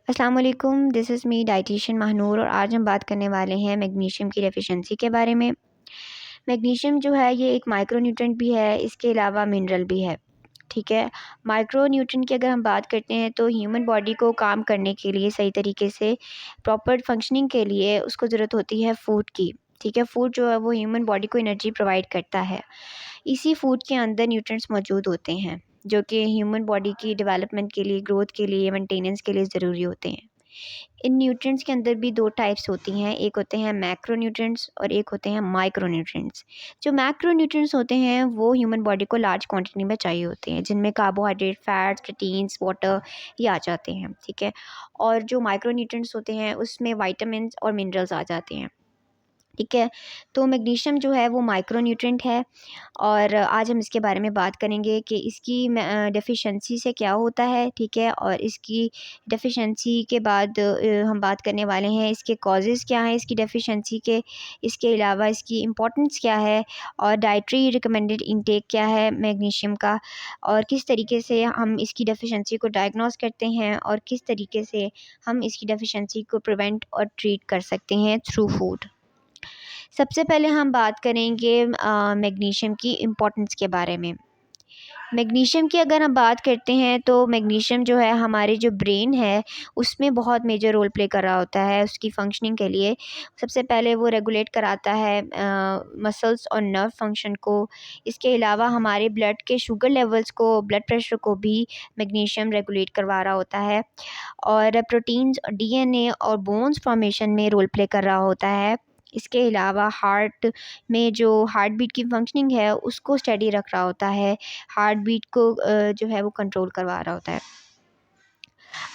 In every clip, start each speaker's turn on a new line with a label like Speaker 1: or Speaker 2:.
Speaker 1: अस्सलाम वालेकुम, this is me dietitian Mahnoor और आज हम बात करने वाले हैं मैग्नीशियम की डेफिशिएंसी के बारे में। मैग्नीशियम जो है ये एक माइक्रोन्यूट्रिएंट भी है, इसके अलावा मिनरल भी है, ठीक है। माइक्रोन्यूट्रिएंट की अगर हम बात करते हैं तो ह्यूमन बॉडी को काम करने के लिए सही तरीके से प्रॉपर फंक्शनिंग के लिए उसको ज़रूरत होती है फूड की, ठीक है। फूड जो है वो ह्यूमन बॉडी को एनर्जी प्रोवाइड करता है। इसी फूड के अंदर न्यूट्रिएंट्स मौजूद होते हैं जो कि ह्यूमन बॉडी की डेवलपमेंट के लिए, ग्रोथ के लिए, मेंटेनेंस के लिए ज़रूरी होते हैं। इन न्यूट्रिएंट्स के अंदर भी 2 टाइप्स होती हैं, एक होते हैं मैक्रोन्यूट्रिएंट्स और एक होते हैं माइक्रोन्यूट्रिएंट्स। जो मैक्रोन्यूट्रिएंट्स होते हैं वो ह्यूमन बॉडी को लार्ज क्वांटिटी में चाहिए होते हैं, जिनमें कार्बोहाइड्रेट, फैट्स, प्रोटीन्स, वाटर ये आ जाते हैं, ठीक है। और जो माइक्रोन्यूट्रिएंट्स होते हैं उसमें विटामिन्स और मिनरल्स आ जाते हैं, ठीक है। तो मैग्नीशियम जो है वो माइक्रोन्यूट्रिएंट है और आज हम इसके बारे में बात करेंगे कि इसकी डेफिशिएंसी से क्या होता है, ठीक है। और इसकी डेफिशिएंसी के बाद हम बात करने वाले हैं इसके कॉजेज़ क्या हैं इसकी डेफिशिएंसी के, इसके अलावा इसकी इम्पोर्टेंस क्या है और डाइटरी रिकमेंडेड इंटेक क्या है मैग्नीशियम का, और किस तरीके से हम इसकी डेफिशिएंसी को डायग्नोस करते हैं और किस तरीके से हम इसकी डेफिशिएंसी को प्रिवेंट और ट्रीट कर सकते हैं थ्रू फूड। सबसे पहले हम बात करेंगे मैग्नीशियम की इम्पोर्टेंस के बारे में। मैग्नीशियम की अगर हम बात करते हैं तो मैग्नीशियम जो है हमारे जो ब्रेन है उसमें बहुत मेजर रोल प्ले कर रहा होता है उसकी फंक्शनिंग के लिए। सबसे पहले वो रेगुलेट कराता है मसल्स और नर्व फंक्शन को। इसके अलावा हमारे ब्लड के शुगर लेवल्स को, ब्लड प्रेशर को भी मैग्नीशियम रेगुलेट करवा रहा होता है और प्रोटीन्स, डीएनए और बोन्स फॉर्मेशन में रोल प्ले कर रहा होता है। इसके अलावा हार्ट में जो हार्ट बीट की फंक्शनिंग है उसको स्टेडी रख रहा होता है, हार्ट बीट को जो है वो कंट्रोल करवा रहा होता है।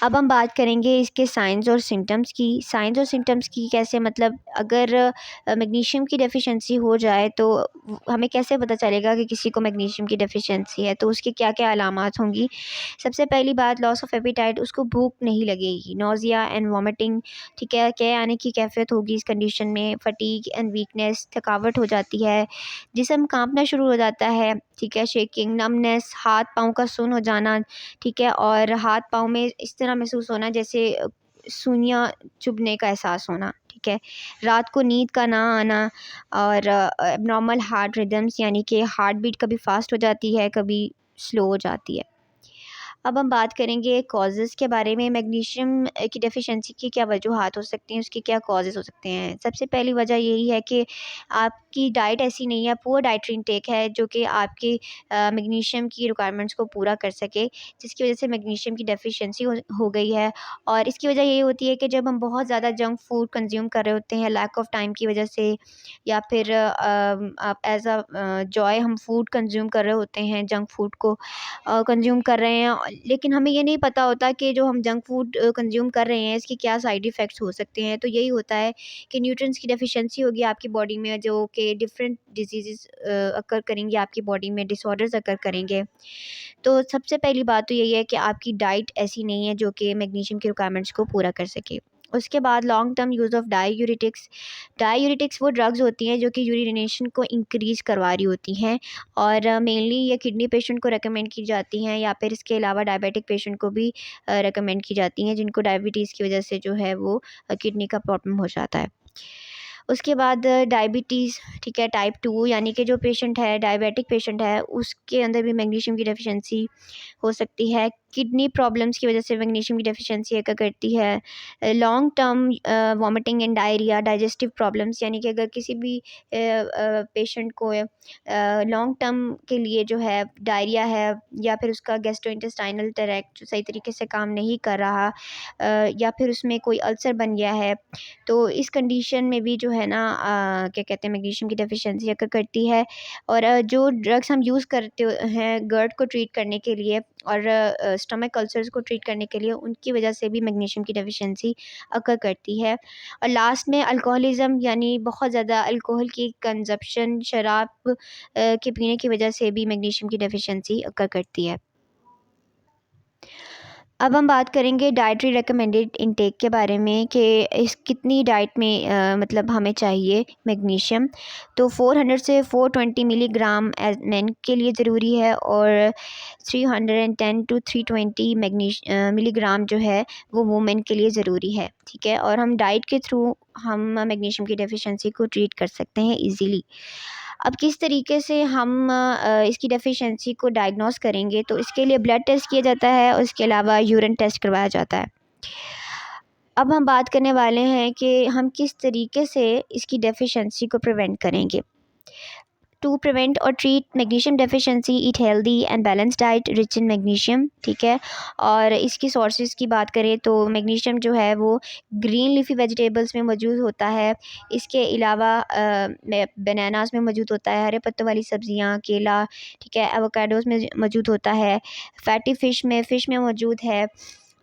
Speaker 1: अब हम बात करेंगे इसके साइंस और सिम्टम्स की। साइंस और सिम्टम्स की कैसे, मतलब अगर मैग्नीशियम की डेफिशिएंसी हो जाए तो हमें कैसे पता चलेगा कि किसी को मैग्नीशियम की डेफिशिएंसी है, तो उसकी क्या-क्या अलामात होंगी। सबसे पहली बात लॉस ऑफ एपेटाइट, उसको भूख नहीं लगेगी, नोज़िया एंड वॉमिटिंग, ठीक है, कै आने की कैफ़ियत होगी इस कंडीशन में, फटीग एंड वीकनेस, थकावट हो जाती है, जिस्म काँपना शुरू हो जाता है, ठीक है, शेकिंग, नमनेस, हाथ-पाँव का सुन्न हो जाना, ठीक है, और हाथ-पाँव में इस तरह महसूस होना जैसे सुइयाँ चुभने का एहसास होना, ठीक है। रात को नींद का ना आना और एब्नॉर्मल हार्ट रिदम्स, यानी कि हार्ट बीट कभी फ़ास्ट हो जाती है, कभी स्लो हो जाती है। अब हम बात करेंगे कॉजेज़ के बारे में। मैग्नीशियम की डेफिशिएंसी की क्या वजूहात हो सकती हैं, उसके क्या कॉजेज़ हो सकते हैं। सबसे पहली वजह यही है कि आपकी डाइट ऐसी नहीं है, पुअर डाइटरी इनटेक है जो कि आपकी मैग्नीशियम की रिक्वायरमेंट्स को पूरा कर सके, जिसकी वजह से मैग्नीशियम की डेफिशिएंसी हो गई है। और इसकी वजह यही होती है कि जब हम बहुत ज़्यादा जंक फूड कंज़्यूम कर रहे होते हैं लैक ऑफ टाइम की वजह से, या फिर आप एज़ जॉय हम फूड कंज़्यूम कर रहे होते हैं, जंक फूड को कंज़्यूम कर रहे हैं, लेकिन हमें ये नहीं पता होता कि जो हम जंक फूड कंज़्यूम कर रहे हैं इसके क्या साइड इफ़ेक्ट्स हो सकते हैं। तो यही होता है कि न्यूट्रिएंट्स की डेफिशिएंसी होगी आपकी बॉडी में, जो कि डिफरेंट डिसीज़ेज़ अकर करेंगे आपकी बॉडी में, डिसऑर्डर्स अकर करेंगे। तो सबसे पहली बात तो यही है कि आपकी डाइट ऐसी नहीं है जो कि मैग्नीशियम की रिक्वायरमेंट्स को पूरा कर सके। उसके बाद long term use of diuretics. Diuretics वो ड्रग्स होती हैं जो कि यूरिनेशन को इंक्रीज़ करवा रही होती हैं और मेनली ये किडनी पेशेंट को रेकमेंड की जाती हैं, या फिर इसके अलावा डायबिटिक पेशेंट को भी रेकमेंड की जाती हैं जिनको डायबिटीज़ की वजह से जो है वो किडनी का प्रॉब्लम हो जाता है। उसके बाद डायबिटीज़, ठीक है, टाइप 2, यानी कि जो पेशेंट है, डायबिटिक पेशेंट है, उसके अंदर भी मैग्नीशियम की डेफिशिएंसी हो सकती है। किडनी प्रॉब्लम्स की वजह से मैग्नीशियम की डेफिशिएंसी अगर करती है। Long term vomiting and diarrhoea, digestive problems, यानी कि अगर किसी भी पेशेंट को लॉन्ग टर्म के लिए जो है डायरिया है, या फिर उसका गैस्ट्रोइंटेस्टाइनल ट्रैक्ट सही तरीके से काम नहीं कर रहा, या फिर उसमें कोई अल्सर बन गया है, तो इस कंडीशन में भी जो है ना क्या कहते हैं, मैग्नीशियम की डेफिशिएंसी अगर करती है। और जो ड्रग्स हम यूज़ करते हैं गर्ड को ट्रीट करने के लिए और स्टमक अल्सर्स को ट्रीट करने के लिए, उनकी वजह से भी मैग्नीशियम की डेफिशिएंसी अकर करती है। और लास्ट में अल्कोहलिज़्म, यानी बहुत ज़्यादा अल्कोहल की कंजप्शन, शराब के पीने की वजह से भी मैग्नीशियम की डेफिशिएंसी अकर करती है। अब हम बात करेंगे डाइटरी रिकमेंडेड इनटेक के बारे में कि इस कितनी डाइट में मतलब हमें चाहिए मैग्नीशियम। तो 400 से 420 मिलीग्राम एज मेन के लिए ज़रूरी है, और 310 टू 320 मिलीग्राम जो है वो वुमेन के लिए ज़रूरी है। ठीक है, और हम डाइट के थ्रू हम मैग्नीशियम की डेफिशिएंसी को ट्रीट कर सकते हैं इजीली। अब किस तरीके से हम इसकी डेफिशिएंसी को डायग्नोस करेंगे, तो इसके लिए ब्लड टेस्ट किया जाता है और इसके अलावा यूरिन टेस्ट करवाया जाता है। अब हम बात करने वाले हैं कि हम किस तरीके से इसकी डेफिशिएंसी को प्रिवेंट करेंगे। टू प्रिवेंट और treat magnesium deficiency, eat healthy and balance diet rich in magnesium. ठीक है, और इसकी सोर्सेज की बात करें तो मैग्नीशियम जो है वो ग्रीन लीफी वेजिटेबल्स में मौजूद होता है। इसके अलावा बनानास में मौजूद होता है, हरे पत्तों वाली सब्जियां, केला, ठीक है, एवोकाडोस में मौजूद होता है, फैटी फ़िश में मौजूद है।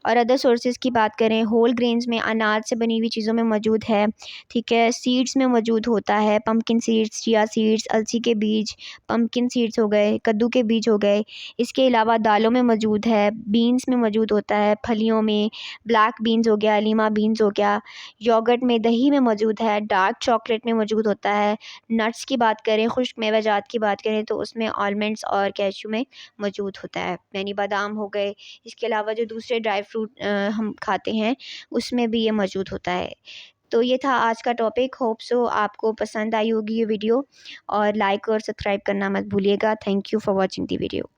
Speaker 1: और अदर सोर्सेज़ की बात करें, होल ग्रेन्स में अनाज से बनी हुई चीज़ों में मौजूद है। ठीक है, सीड्स में मौजूद होता है, पम्पकिन सीड्स, चिया सीड्स, अलसी के बीज, पम्पकिन सीड्स हो गए, कद्दू के बीज हो गए। इसके अलावा दालों में मौजूद है, बीन्स में मौजूद होता है, फलियों में ब्लैक बीन्स हो गया, लीमा बीन्स हो गया, योगर्ट में, दही में मौजूद है, डार्क चॉकलेट में मौजूद होता है। नट्स की बात करें, खुश्क मेवाजात की बात करें तो उसमें आलमंड्स और कैश्यू में मौजूद होता है, यानी बादाम हो गए। इसके अलावा जो दूसरे ड्राई फ्रूट हम खाते हैं उसमें भी ये मौजूद होता है। तो ये था आज का टॉपिक। होप सो आपको पसंद आई होगी ये वीडियो, और लाइक और सब्सक्राइब करना मत भूलिएगा। Thank you for watching the video.